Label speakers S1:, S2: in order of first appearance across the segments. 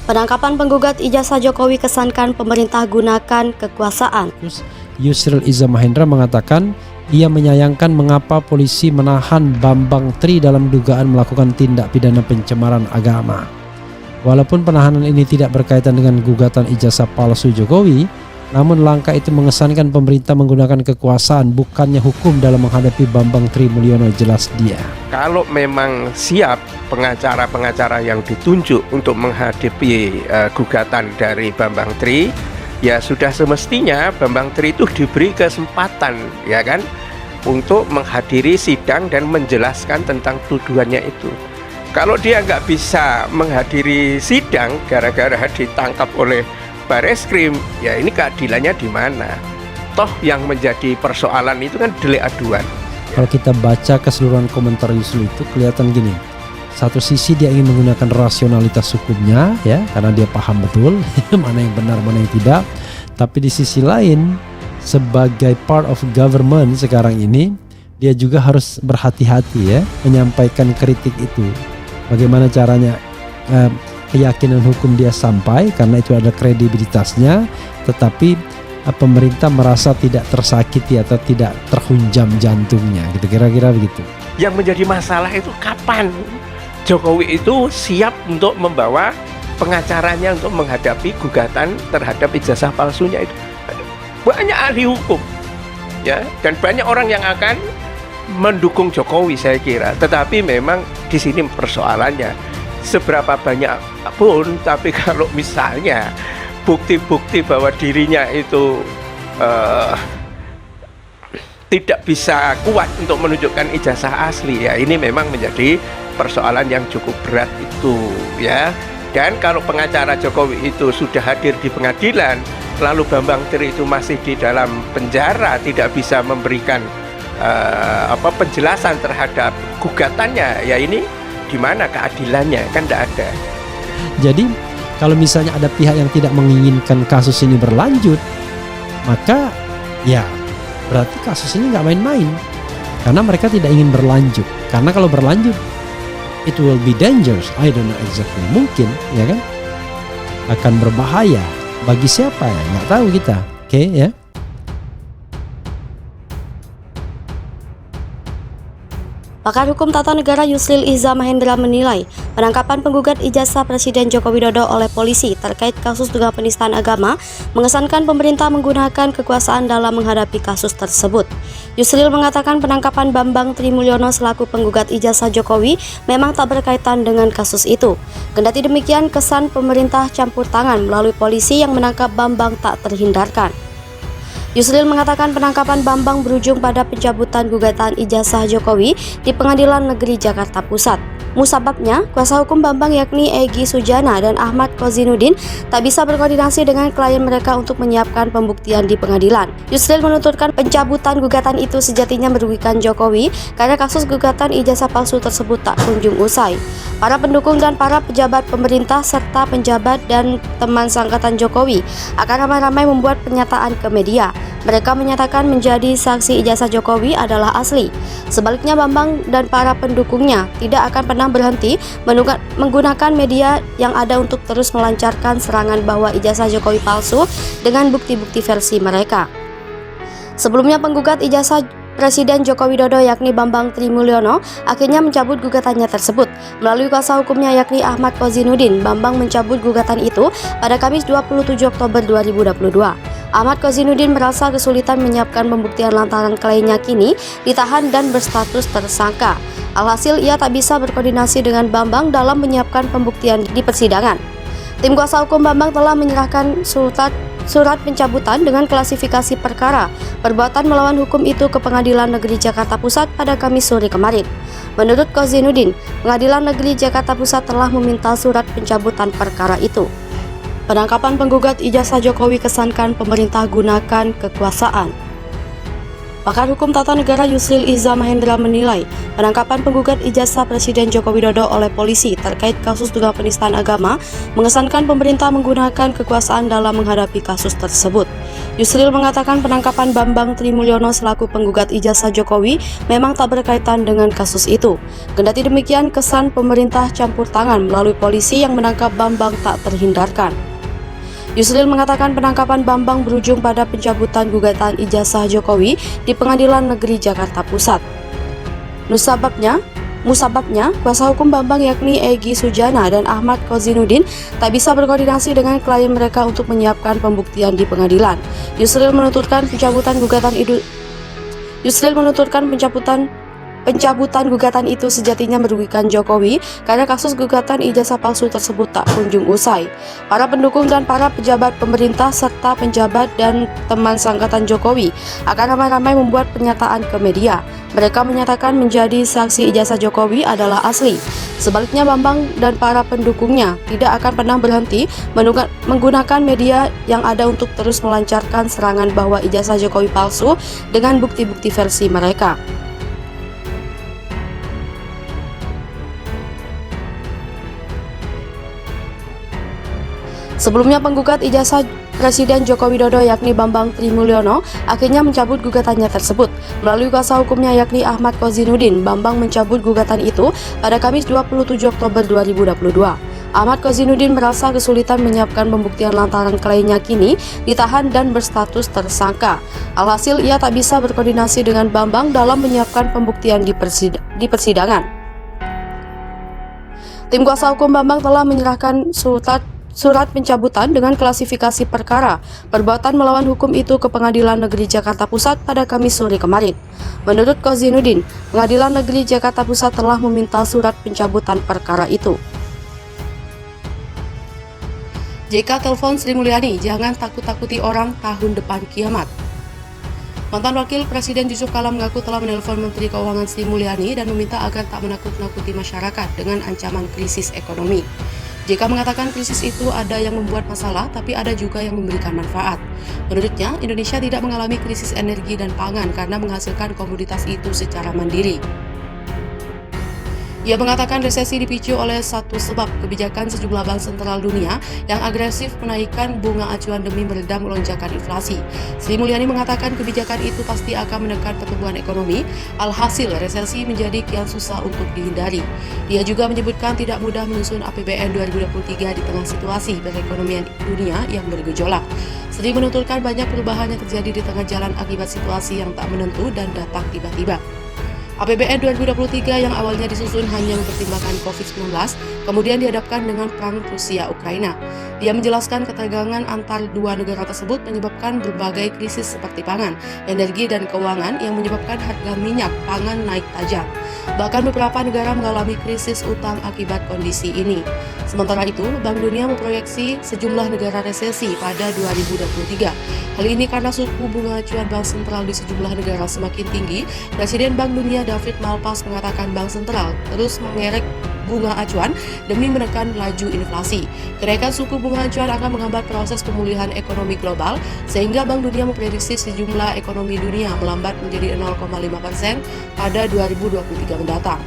S1: Penangkapan penggugat ijazah Jokowi kesankan pemerintah gunakan kekuasaan.
S2: Yusril Iza Mahendra mengatakan ia menyayangkan mengapa polisi menahan Bambang Tri dalam dugaan melakukan tindak pidana pencemaran agama. Walaupun penahanan ini tidak berkaitan dengan gugatan ijazah palsu Jokowi, namun langkah itu mengesankan pemerintah menggunakan kekuasaan bukannya hukum dalam menghadapi Bambang Tri Mulyono, jelas dia.
S3: Kalau memang siap pengacara-pengacara yang ditunjuk untuk menghadapi gugatan dari Bambang Tri, ya sudah semestinya Bambang Tri itu diberi kesempatan, ya kan, untuk menghadiri sidang dan menjelaskan tentang tuduhannya itu. Kalau dia nggak bisa menghadiri sidang gara-gara ditangkap oleh Bareskrim, ya ini keadilannya di mana? Toh yang menjadi persoalan itu kan delik aduan.
S2: Kalau kita baca keseluruhan komentar Yusril itu kelihatan gini. Satu sisi dia ingin menggunakan rasionalitas hukumnya, ya, karena dia paham betul mana yang benar, mana yang tidak. Tapi di sisi lain, sebagai part of government sekarang ini, dia juga harus berhati-hati, ya, menyampaikan kritik itu. Bagaimana caranya keyakinan hukum dia sampai, karena itu ada kredibilitasnya, tetapi pemerintah merasa tidak tersakiti atau tidak terhunjam jantungnya, gitu, kira-kira begitu.
S3: Yang menjadi masalah itu kapan Jokowi itu siap untuk membawa pengacaranya untuk menghadapi gugatan terhadap ijazah palsunya itu. Banyak ahli hukum, ya, dan banyak orang yang akan mendukung Jokowi, saya kira. Tetapi memang di sini persoalannya seberapa banyak pun, tapi kalau misalnya bukti-bukti bahwa dirinya itu tidak bisa kuat untuk menunjukkan ijazah asli, ya ini memang menjadi persoalan yang cukup berat itu, ya. Dan kalau pengacara Jokowi itu sudah hadir di pengadilan, lalu Bambang Tri itu masih di dalam penjara, tidak bisa memberikan penjelasan terhadap gugatannya, ya ini di mana keadilannya? Kan tidak ada.
S2: Jadi kalau misalnya ada pihak yang tidak menginginkan kasus ini berlanjut, maka ya berarti kasus ini nggak main-main, karena mereka tidak ingin berlanjut. Karena kalau berlanjut, it will be dangerous. I don't know exactly. Mungkin, ya kan, akan berbahaya. Bagi siapa ya? Nggak tahu kita. Oke, ya.
S1: Pakar Hukum Tata Negara Yusril Iza Mahendra menilai penangkapan penggugat ijazah Presiden Joko Widodo oleh polisi terkait kasus dugaan penistaan agama mengesankan pemerintah menggunakan kekuasaan dalam menghadapi kasus tersebut. Yusril mengatakan penangkapan Bambang Tri Mulyono selaku penggugat ijazah Jokowi memang tak berkaitan dengan kasus itu. Kendati demikian, kesan pemerintah campur tangan melalui polisi yang menangkap Bambang tak terhindarkan. Yusril mengatakan penangkapan Bambang berujung pada pencabutan gugatan ijazah Jokowi di Pengadilan Negeri Jakarta Pusat. Musababnya, kuasa hukum Bambang yakni Egy Sujana dan Ahmad Kozinudin tak bisa berkoordinasi dengan klien mereka untuk menyiapkan pembuktian di pengadilan. Yusril menuturkan pencabutan gugatan itu sejatinya merugikan Jokowi karena kasus gugatan ijazah palsu tersebut tak kunjung usai. Para pendukung dan para pejabat pemerintah serta penjabat dan teman seangkatan Jokowi akan ramai-ramai membuat pernyataan ke media. Mereka menyatakan menjadi saksi ijazah Jokowi adalah asli. Sebaliknya, Bambang dan para pendukungnya tidak akan pernah berhenti menggunakan media yang ada untuk terus melancarkan serangan bahwa ijazah Jokowi palsu dengan bukti-bukti versi mereka. Sebelumnya, penggugat ijazah Presiden Joko Widodo yakni Bambang Tri Mulyono akhirnya mencabut gugatannya tersebut. Melalui kuasa hukumnya yakni Ahmad Kozinudin, Bambang mencabut gugatan itu pada Kamis 27 Oktober 2022. Ahmad Kozinudin merasa kesulitan menyiapkan pembuktian lantaran kliennya kini ditahan dan berstatus tersangka. Alhasil ia tak bisa berkoordinasi dengan Bambang dalam menyiapkan pembuktian di persidangan. Tim kuasa hukum Bambang telah menyerahkan surat pencabutan dengan klasifikasi perkara perbuatan melawan hukum itu ke Pengadilan Negeri Jakarta Pusat pada Kamis sore kemarin. Menurut Kozinudin, Pengadilan Negeri Jakarta Pusat telah meminta surat pencabutan perkara itu. Penangkapan penggugat ijazah Jokowi kesankan pemerintah gunakan kekuasaan. Pakar Hukum Tata Negara Yusril Iza Mahendra menilai penangkapan penggugat ijazah Presiden Joko Widodo oleh polisi terkait kasus dugaan penistaan agama mengesankan pemerintah menggunakan kekuasaan dalam menghadapi kasus tersebut. Yusril mengatakan penangkapan Bambang Trimulyono selaku penggugat ijazah Jokowi memang tak berkaitan dengan kasus itu. Kendati demikian, kesan pemerintah campur tangan melalui polisi yang menangkap Bambang tak terhindarkan. Yusril mengatakan penangkapan Bambang berujung pada pencabutan gugatan ijazah Jokowi di Pengadilan Negeri Jakarta Pusat. Musababnya, kuasa hukum Bambang yakni Egy Sujana dan Ahmad Kozinuddin tak bisa berkoordinasi dengan klien mereka untuk menyiapkan pembuktian di pengadilan. Yusril menuturkan pencabutan gugatan itu sejatinya merugikan Jokowi karena kasus gugatan ijazah palsu tersebut tak kunjung usai. Para pendukung dan para pejabat pemerintah serta penjabat dan teman sangkatan Jokowi akan ramai-ramai membuat pernyataan ke media. Mereka menyatakan menjadi saksi ijazah Jokowi adalah asli. Sebaliknya Bambang dan para pendukungnya tidak akan pernah berhenti menggunakan media yang ada untuk terus melancarkan serangan bahwa ijazah Jokowi palsu dengan bukti-bukti versi mereka. Sebelumnya penggugat ijazah Presiden Joko Widodo yakni Bambang Trimulyono akhirnya mencabut gugatannya tersebut. Melalui kuasa hukumnya yakni Ahmad Kozinuddin, Bambang mencabut gugatan itu pada Kamis 27 Oktober 2022. Ahmad Kozinuddin merasa kesulitan menyiapkan pembuktian lantaran kliennya kini ditahan dan berstatus tersangka. Alhasil ia tak bisa berkoordinasi dengan Bambang dalam menyiapkan pembuktian di persidangan. Tim kuasa hukum Bambang telah menyerahkan surat pencabutan dengan klasifikasi perkara perbuatan melawan hukum itu ke Pengadilan Negeri Jakarta Pusat pada Kamis sore kemarin. Menurut Kozinuddin, Pengadilan Negeri Jakarta Pusat telah meminta surat pencabutan perkara itu. JK telepon Sri Mulyani, jangan takut-takuti orang, tahun depan kiamat. Mantan Wakil Presiden Yusuf Kala mengaku telah menelpon Menteri Keuangan Sri Mulyani dan meminta agar tak menakut-nakuti masyarakat dengan ancaman krisis ekonomi. JK mengatakan krisis itu ada yang membuat masalah, tapi ada juga yang memberikan manfaat. Menurutnya, Indonesia tidak mengalami krisis energi dan pangan karena menghasilkan komoditas itu secara mandiri. Ia mengatakan resesi dipicu oleh satu sebab kebijakan sejumlah bank sentral dunia yang agresif menaikkan bunga acuan demi meredam lonjakan inflasi. Sri Mulyani mengatakan kebijakan itu pasti akan menekan pertumbuhan ekonomi, alhasil resesi menjadi kian susah untuk dihindari. Ia juga menyebutkan tidak mudah menyusun APBN 2023 di tengah situasi perekonomian dunia yang bergejolak. Sri menuturkan banyak perubahan yang terjadi di tengah jalan akibat situasi yang tak menentu dan datang tiba-tiba. APBN 2023 yang awalnya disusun hanya mempertimbangkan COVID-19, kemudian dihadapkan dengan perang Rusia-Ukraina. Dia menjelaskan ketegangan antar dua negara tersebut menyebabkan berbagai krisis seperti pangan, energi, dan keuangan yang menyebabkan harga minyak pangan naik tajam. Bahkan beberapa negara mengalami krisis utang akibat kondisi ini. Sementara itu, Bank Dunia memproyeksi sejumlah negara resesi pada 2023. Hal ini karena suku bunga acuan bank sentral di sejumlah negara semakin tinggi. Presiden Bank Dunia David Malpass mengatakan bank sentral terus mengerek bunga acuan demi menekan laju inflasi. Kenaikan suku bunga acuan akan menghambat proses pemulihan ekonomi global, sehingga Bank Dunia memprediksi sejumlah ekonomi dunia melambat menjadi 0,5% pada 2023 mendatang.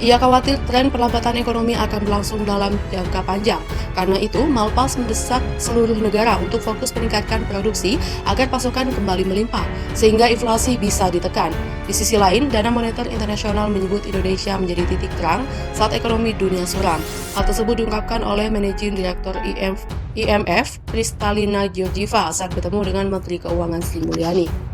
S1: Ia khawatir tren perlambatan ekonomi akan berlangsung dalam jangka panjang. Karena itu, Malpass mendesak seluruh negara untuk fokus meningkatkan produksi agar pasokan kembali melimpah, sehingga inflasi bisa ditekan. Di sisi lain, Dana Moneter Internasional menyebut Indonesia menjadi titik terang saat ekonomi dunia suram. Hal tersebut diungkapkan oleh Managing Director IMF, Kristalina Georgieva saat bertemu dengan Menteri Keuangan Sri Mulyani.